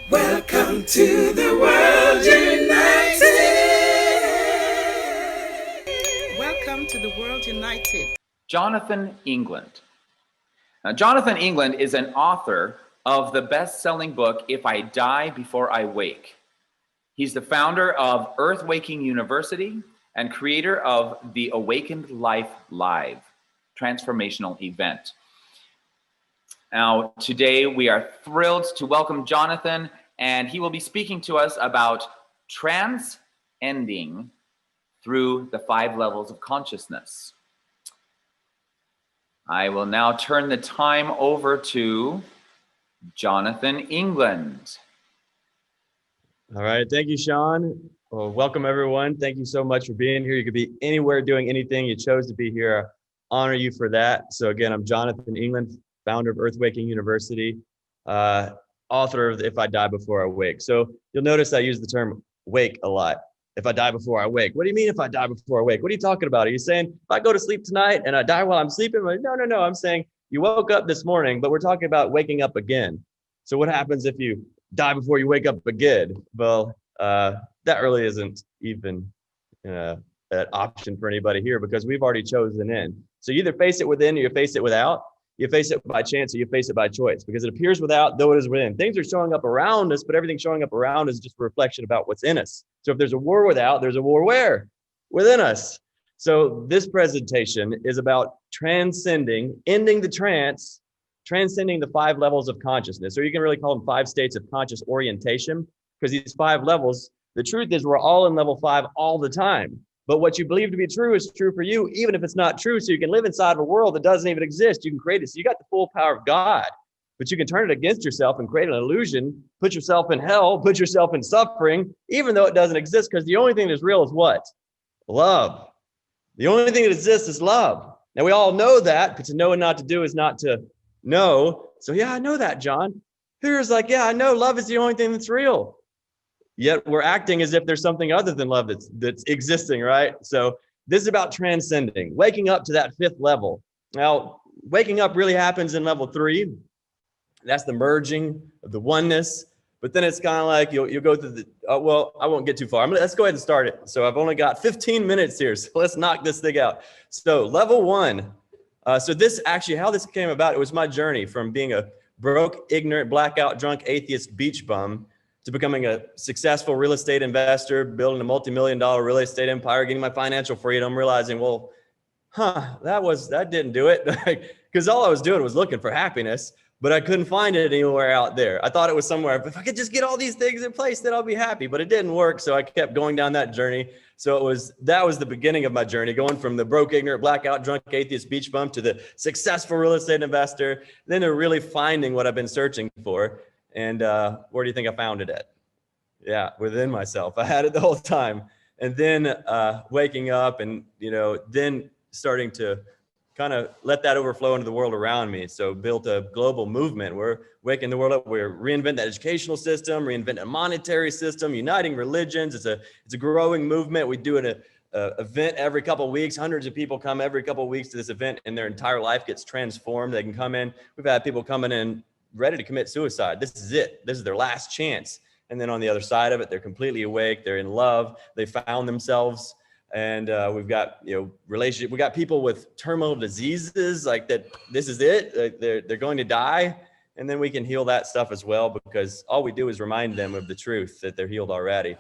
Welcome to the world united. Welcome to the world united. Jonathan England. Now, Jonathan England is an author of the best-selling book, If I Die Before I Wake. He's the founder of Earth Waking University and creator of the Awakened Life Live transformational event. Now, today we are thrilled to welcome Jonathan, and he will be speaking to us about transcending through the 5 levels of consciousness. I will now turn the time over to Jonathan England. All right, thank you, Sean. Well, welcome everyone. Thank you so much for being here. You could be anywhere doing anything. You chose to be here. I honor you for that. So again, I'm Jonathan England, founder of Earth Waking University, author of If I Die Before I Wake. So you'll notice I use the term wake a lot. If I die before I wake. What do you mean if I die before I wake? What are you talking about? Are you saying if I go to sleep tonight and I die while I'm sleeping? Like, no. I'm saying you woke up this morning, but we're talking about waking up again. So what happens if you die before you wake up again? Well, that really isn't even an option for anybody here because we've already chosen in. So you either face it within or you face it without. You face it by chance or you face it by choice because it appears without, though it is within. Things are showing up around us, but everything showing up around is just a reflection about what's in us. So if there's a war without, there's a war where? Within us. So this presentation is about transcending, ending the trance, transcending the 5 levels of consciousness. Or you can really call them 5 states of conscious orientation because these 5 levels, the truth is we're all in level 5 all the time. But what you believe to be true is true for you, even if it's not true. So you can live inside of a world that doesn't even exist. You can create it. So you got the full power of God, but you can turn it against yourself and create an illusion, put yourself in hell, put yourself in suffering, even though it doesn't exist. Because the only thing that's real is what? Love. The only thing that exists is love. Now we all know that, but to know and not to do is not to know. So yeah, I know that, John. Here's like, yeah, I know love is the only thing that's real. Yet we're acting as if there's something other than love that's existing, right? So this is about transcending, waking up to that 5th level. Now, waking up really happens in level 3. That's the merging of the oneness. But then it's kind of like you'll go through the, well, I won't get too far. Let's go ahead and start it. So I've only got 15 minutes here. So let's knock this thing out. So level 1. So this actually, how this came about, it was my journey from being a broke, ignorant, blackout, drunk, atheist beach bum to becoming a successful real estate investor, building a multi-million-dollar real estate empire, getting my financial freedom, realizing, well, that didn't do it. Because all I was doing was looking for happiness, but I couldn't find it anywhere out there. I thought it was somewhere, if I could just get all these things in place, then I'll be happy, but it didn't work. So I kept going down that journey. So that was the beginning of my journey, going from the broke, ignorant, blackout, drunk, atheist beach bum to the successful real estate investor, then to really finding what I've been searching for. And where do you think I found it at? Yeah, within myself. I had it the whole time. And then waking up and, then starting to kind of let that overflow into the world around me. So built a global movement. We're waking the world up. We're reinventing the educational system, reinventing a monetary system, uniting religions. It's a growing movement. We do an event every couple of weeks. Hundreds of people come every couple of weeks to this event and their entire life gets transformed. They can come in. We've had people coming in ready to commit suicide. This is it. This is their last chance. And then on the other side of it, they're completely awake. They're in love. They found themselves. And we've got, relationship. We got people with terminal diseases like that. This is it. They're going to die. And then we can heal that stuff as well, because all we do is remind them of the truth that they're healed already.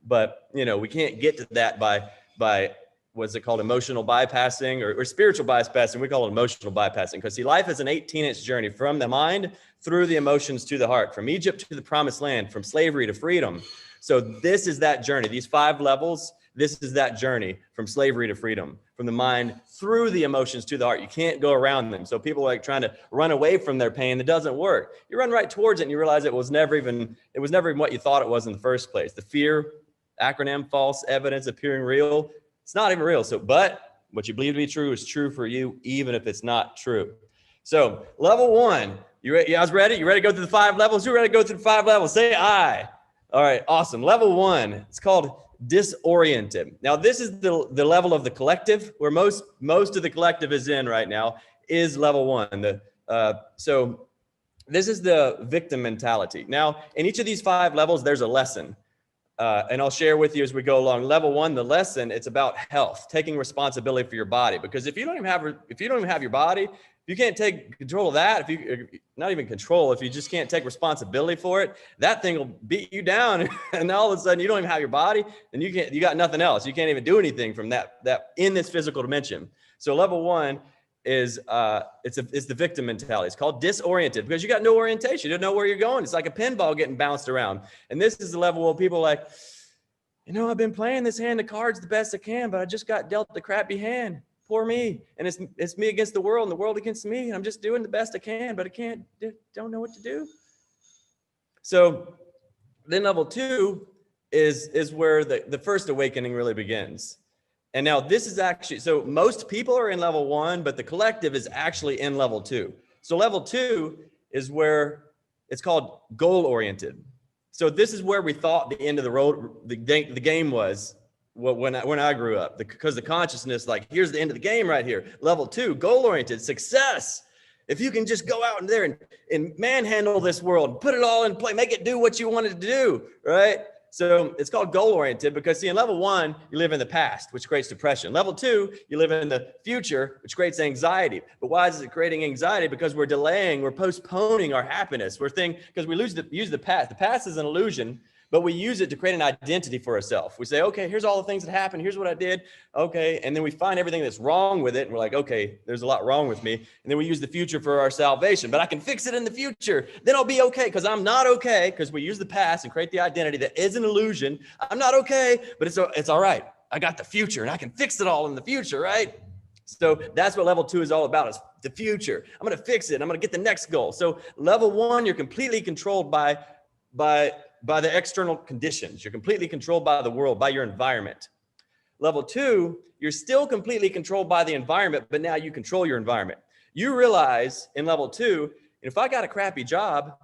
But, we can't get to that by what's it called? Emotional bypassing or spiritual bypassing. We call it emotional bypassing because see, life is an 18-inch journey from the mind through the emotions to the heart, from Egypt to the promised land, from slavery to freedom. So this is that journey. These 5 levels, this is that journey from slavery to freedom, from the mind through the emotions to the heart. You can't go around them. So people are like trying to run away from their pain. It doesn't work. You run right towards it and you realize it was never even what you thought it was in the first place. The fear acronym, false evidence appearing real. It's not even real. So, but what you believe to be true is true for you, even if it's not true. So level 1, you guys ready? You ready to go through the 5 levels? You ready to go through the 5 levels? Say aye. All right, awesome. Level 1, it's called disoriented. Now, this is the level of the collective where most of the collective is in right now is level 1. So this is the victim mentality. Now, in each of these 5 levels, there's a lesson. And I'll share with you as we go along. Level 1, the lesson, it's about health, taking responsibility for your body. Because if you don't even have your body, if you can't take control of that, if you not even control, if you just can't take responsibility for it, that thing will beat you down. And all of a sudden you don't even have your body, and you got nothing else. You can't even do anything from that in this physical dimension. So level 1 is it's the victim mentality. It's called disoriented because you got no orientation. You don't know where you're going. It's like a pinball getting bounced around. And this is the level where people are like, I've been playing this hand of cards the best I can, but I just got dealt the crappy hand. Poor me. And it's me against the world and the world against me. And I'm just doing the best I can, but I don't know what to do. So then level 2 is where the first awakening really begins. And now this is actually, so most people are in level 1, but the collective is actually in level 2. So level 2 is where it's called goal oriented. So this is where we thought the end of the road, the game was when I grew up, because the consciousness, like, here's the end of the game right here. Level 2, goal oriented, success. If you can just go out in there and manhandle this world, put it all in play, make it do what you wanted to do, right? So it's called goal oriented because, see, in level 1, you live in the past, which creates depression. Level 2, you live in the future, which creates anxiety. But why is it creating anxiety? Because we're delaying, we're postponing our happiness. Because we use the past. The past is an illusion, but we use it to create an identity for ourselves. We say, okay, here's all the things that happened. Here's what I did. Okay. And then we find everything that's wrong with it. And we're like, okay, there's a lot wrong with me. And then we use the future for our salvation, but I can fix it in the future. Then I'll be okay because I'm not okay, because we use the past and create the identity that is an illusion. I'm not okay, but it's all right. I got the future and I can fix it all in the future, right? So that's what level 2 is all about, is the future. I'm going to fix it. I'm going to get the next goal. So level 1, you're completely controlled by the external conditions. You're completely controlled by the world, by your environment. Level 2, you're still completely controlled by the environment, but now you control your environment. You realize in level 2, if I got a crappy job,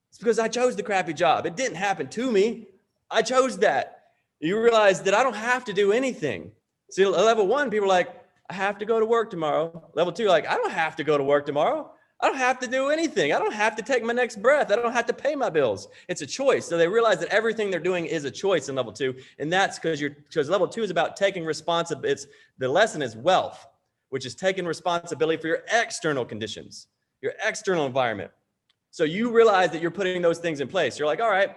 it's because I chose the crappy job. It didn't happen to me. I chose that. You realize that I don't have to do anything. See, level 1, people are like, I have to go to work tomorrow. Level 2, like, I don't have to go to work tomorrow. I don't have to do anything. I don't have to take my next breath. I don't have to pay my bills. It's a choice. So they realize that everything they're doing is a choice in level 2. And that's because level 2 is about taking responsibility. The lesson is wealth, which is taking responsibility for your external conditions, your external environment. So you realize that you're putting those things in place. You're like, all right,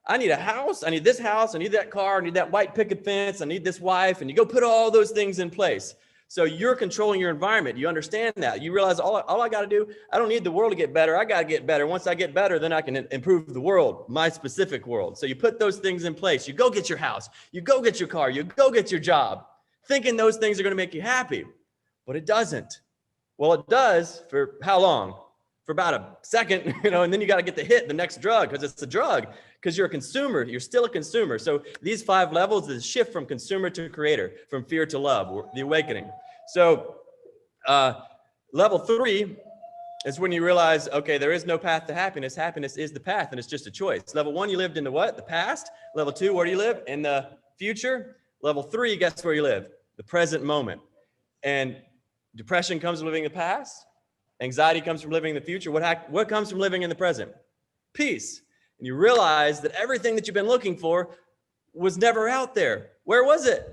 I need a house. I need this house. I need that car. I need that white picket fence. I need this wife. And you go put all those things in place. So you're controlling your environment. You understand that. You realize all I got to do, I don't need the world to get better. I got to get better. Once I get better, then I can improve the world, my specific world. So you put those things in place. You go get your house. You go get your car. You go get your job, thinking those things are going to make you happy. But it doesn't. Well, it does for how long? For about a second, and then you got to get the next drug, because it's a drug, because you're a consumer. You're still a consumer. So these 5 levels is a shift from consumer to creator, from fear to love, the awakening. So level 3 is when you realize, okay, there is no path to happiness. Happiness is the path, and it's just a choice. Level 1, you lived in the what? The past. Level 2, where do you live? In the future. Level 3, guess where you live? The present moment. And depression comes from living in the past. Anxiety comes from living in the future. What comes from living in the present? Peace. And you realize that everything that you've been looking for was never out there. Where was it?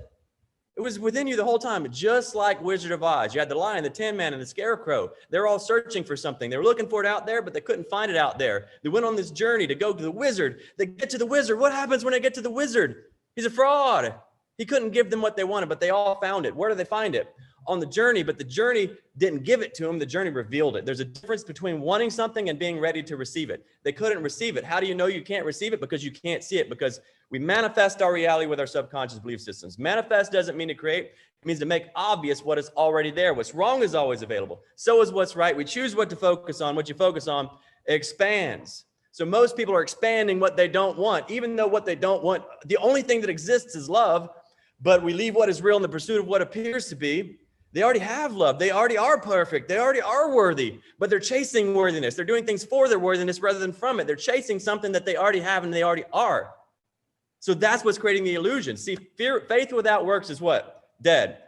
It was within you the whole time, just like Wizard of Oz. You had the lion, the Tin Man, and the Scarecrow. They're all searching for something. They were looking for it out there, but they couldn't find it out there. They went on this journey to go to the wizard. They get to the wizard. What happens when they get to the wizard? He's a fraud. He couldn't give them what they wanted, but they all found it. Where do they find it? On the journey, but the journey didn't give it to them. The journey revealed it. There's a difference between wanting something and being ready to receive it. They couldn't receive it. How do you know you can't receive it? Because you can't see it, because we manifest our reality with our subconscious belief systems. Manifest doesn't mean to create. It means to make obvious what is already there. What's wrong is always available. So is what's right. We choose what to focus on. What you focus on expands. So most people are expanding what they don't want, even though what they don't want, the only thing that exists is love, but we leave what is real in the pursuit of what appears to be. They already have love. They already are perfect. They already are worthy, but they're chasing worthiness. They're doing things for their worthiness rather than from it. They're chasing something that they already have and they already are. So that's what's creating the illusion. See, faith without works is what? Dead.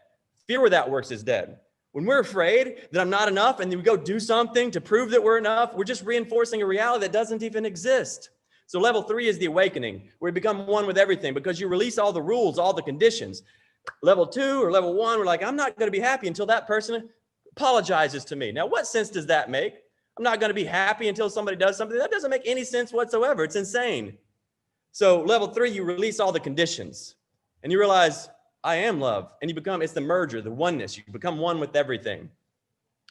Fear without works is dead. When we're afraid that I'm not enough and then we go do something to prove that we're enough, we're just reinforcing a reality that doesn't even exist. So level 3 is the awakening, where you become one with everything because you release all the rules, all the conditions. Level 2 or level 1, we're like, I'm not going to be happy until that person apologizes to me. Now, what sense does that make? I'm not going to be happy until somebody does something. That doesn't make any sense whatsoever. It's insane. So level 3, you release all the conditions and you realize I am love, and you become, it's the merger, the oneness. You become one with everything.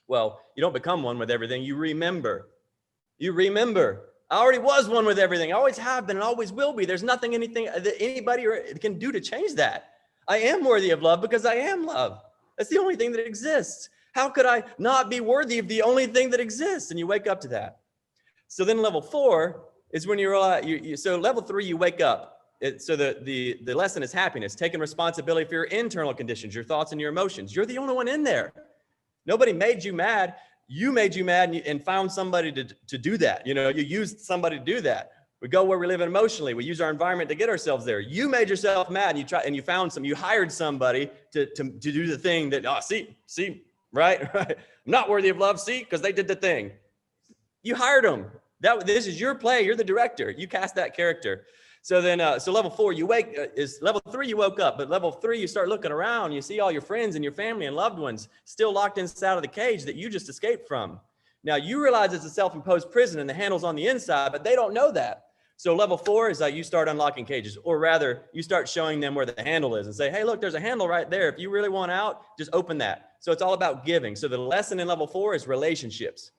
Well, you don't become one with everything. You remember. You remember. I already was one with everything. I always have been and always will be. There's nothing anything that anybody can do to change that. I am worthy of love because I am love. That's the only thing that exists. How could I not be worthy of the only thing that exists? And you wake up to that. So then level 4 is when you realize, so level 3, you wake up. So the lesson is happiness, taking responsibility for your internal conditions, your thoughts and your emotions. You're the only one in there. Nobody made you mad. You made you mad and found somebody to do that. You know, you used somebody to do that. We go where we live emotionally. We use our environment to get ourselves there. You made yourself mad and you found you hired somebody to do the thing that, see, right? I'm not worthy of love, see, because they did the thing. You hired them. This is your play. You're the director. You cast that character. So then, so level 4, level 3, you woke up, but level 3, you start looking around, you see all your friends and your family and loved ones still locked inside of the cage that you just escaped from. Now you realize it's a self-imposed prison and the handle's on the inside, but they don't know that. So level 4 is that you start unlocking cages, or rather you start showing them where the handle is and say, hey, look, there's a handle right there. If you really want out, just open that. So it's all about giving. So the lesson in level 4 is relationships.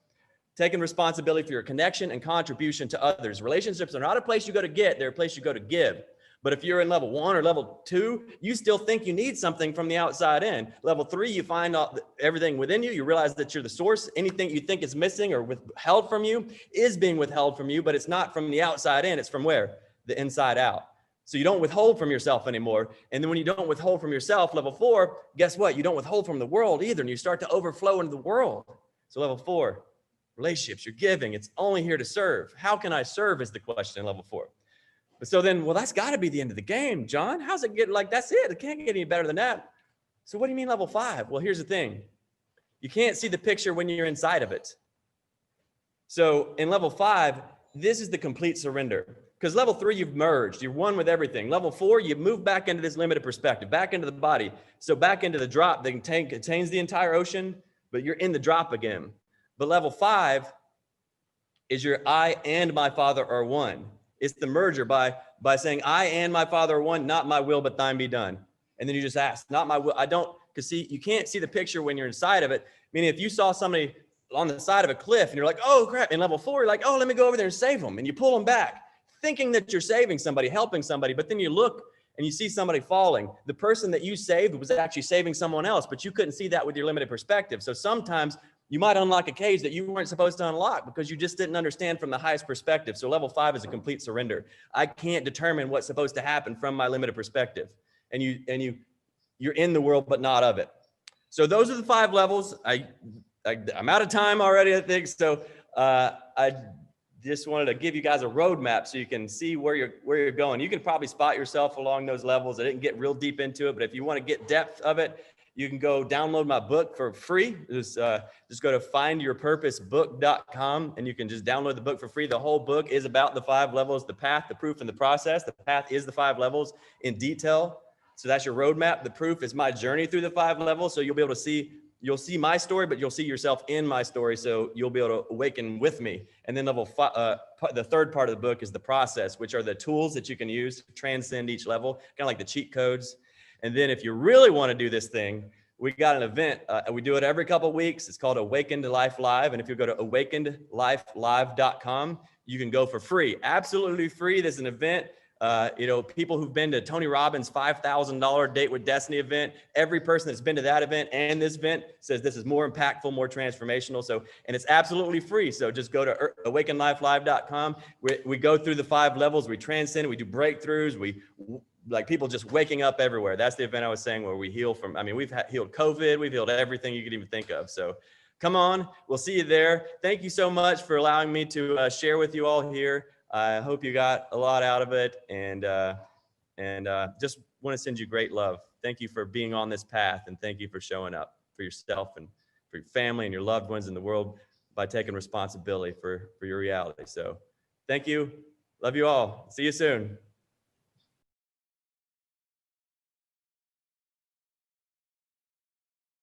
Taking responsibility for your connection and contribution to others. Relationships are not a place you go to get, they're a place you go to give. But if you're in level 1 or level 2, you still think you need something from the outside in. Level 3, you find out everything within you. You realize that you're the source. Anything you think is missing or withheld from you is being withheld from you, but it's not from the outside in, it's from where? The inside out. So you don't withhold from yourself anymore. And then when you don't withhold from yourself, level 4, guess what? You don't withhold from the world either, and you start to overflow into the world. So level 4, relationships, you're giving. It's only here to serve. How can I serve is the question in level 4. So then, well, that's got to be the end of the game, John. How's it get like, that's it? It can't get any better than that. So what do you mean level 5? Well, here's the thing. You can't see the picture when you're inside of it. So in level 5, this is the complete surrender. Because level 3, you've merged. You're one with everything. Level 4, you move back into this limited perspective, back into the body. So back into the drop that contains the entire ocean, but you're in the drop again. But level 5 is your I and my Father are one. It's the merger by saying I and my Father are one, not my will, but thine be done. And then you just ask, not my will. I don't, because see, you can't see the picture when you're inside of it. Meaning if you saw somebody on the side of a cliff and you're like, oh crap, in level 4, you're like, oh, let me go over there and save them. And you pull them back, thinking that you're saving somebody, helping somebody. But then you look and you see somebody falling. The person that you saved was actually saving someone else, but you couldn't see that with your limited perspective. So sometimes you might unlock a cage that you weren't supposed to unlock because you just didn't understand from the highest perspective. So level 5 is a complete surrender. I can't determine what's supposed to happen from my limited perspective. And you're in the world, but not of it. So those are the 5 levels. I'm out of time already, I think. So I just wanted to give you guys a roadmap so you can see where you're going. You can probably spot yourself along those levels. I didn't get real deep into it, but if you want to get depth of it, you can go download my book for free. Just go to findyourpurposebook.com and you can just download the book for free. The whole book is about the 5 levels, the path, the proof, and the process. The path is the 5 levels in detail. So that's your roadmap. The proof is my journey through the 5 levels. So you'll be able to see, you'll see my story, but you'll see yourself in my story. So you'll be able to awaken with me. And then the third part of the book is the process, which are the tools that you can use to transcend each level, kind of like the cheat codes. And then if you really want to do this thing, we got an event. We do it every couple of weeks. It's called Awakened Life Live. And if you go to awakenedlifelive.com, you can go for free, absolutely free. There's an event. People who've been to Tony Robbins' $5,000 Date with Destiny event, every person that's been to that event and this event says this is more impactful, more transformational. So, and it's absolutely free. So just go to awakenedlifelive.com. We go through the 5 levels. We transcend, we do breakthroughs. Like people just waking up everywhere. That's the event I was saying where we heal from. I mean, we've healed COVID. We've healed everything you could even think of. So come on, we'll see you there. Thank you so much for allowing me to share with you all here. I hope you got a lot out of it, and just want to send you great love. Thank you for being on this path, and thank you for showing up. for yourself and for your family and your loved ones in the world by taking responsibility for your reality. So thank you. Love you all. See you soon.